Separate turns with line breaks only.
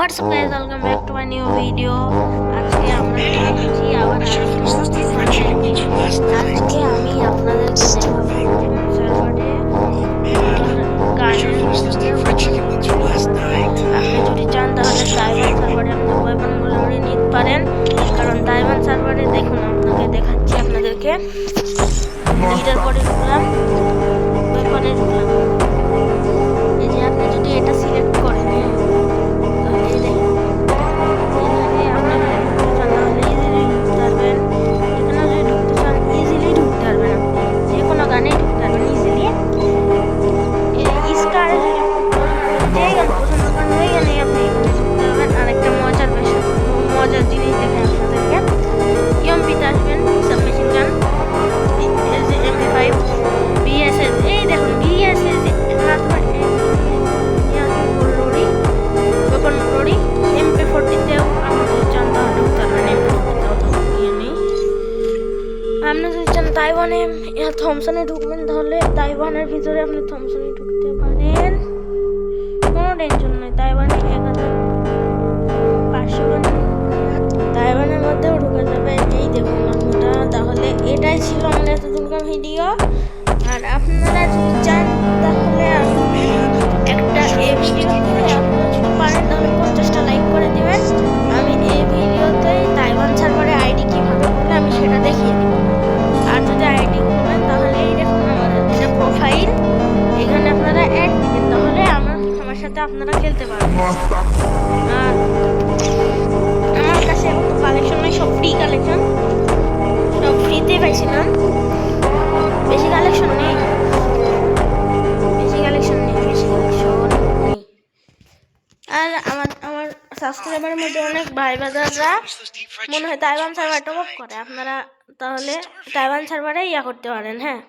WhatsApp guys, welcome back to my new video. আজকে আমরা দেখছি আবার আজকে আমি আপনাদেরকে আপনি যদি চান তাহলে তাইওয়ান সার্ভারে আপনি ওয়েপনগুলো নিতে পারেন, কারণ তাইওয়ান সার্ভারে দেখুন আপনাকে দেখাচ্ছি আপনাদেরকে লিডার করে ঢুকলাম, ওয়েপনে ঢুকলাম। এই যে আপনি যদি এটা সিলেক্ট করেন জিনিস দেখেন আপনাদেরকে ইয়ম্পিতে আসবেন, সাবমেশিন গান MP5 BSS, এই দেখুন BSS রোডি MP40তেও আমাদের চান তাহলে ঢুকতে পারবেন। MP40তেও তো ইয়ে নেই। আপনি যদি চান তাইওয়ানে থমসনে ঢুকবেন তাহলে তাইওয়ানের ভিতরে আপনি থমসনে ঢুকতে পারেন, কোনো টেনশন নেই। তাইওয়ানে 1500 তাইওয়ানের মধ্যেও ঢুকে যাবে। এই দেখুন আপনারা, তাহলে এটাই ছিল আমাদের এতদিনকার ভিডিও। আর আপনারা যদি চান তাহলে একটা এই ভিডিওতে আপনারা যদি পারেন তাহলে 50টা লাইক করে দেবেন। আমি এই ভিডিওতে তাইওয়ান সার্ভারে আইডি কীভাবে করলে আমি সেটা দেখিয়ে দেবো। আর যদি আইডি করবেন তাহলে এই দেখুন আমাদের যেটা প্রোফাইল, এখানে আপনারা অ্যাড দিবেন, তাহলে আমার সাথে আপনারা খেলতে পারবেন। আর আমার কাছে এখন তো কালেকশন নেই, সব ফ্রি কালেকশন, সব ফ্রিতে পাইছিলাম। বেশি কালেকশন নেই। আর আমার সাবস্ক্রাইবারের মধ্যে অনেক ভাই বাজাররা মনে হয় তাইওয়ান সার্ভার টপ আপ করে। আপনারা তাহলে তাইওয়ান সার্ভারে করতে পারেন। হ্যাঁ।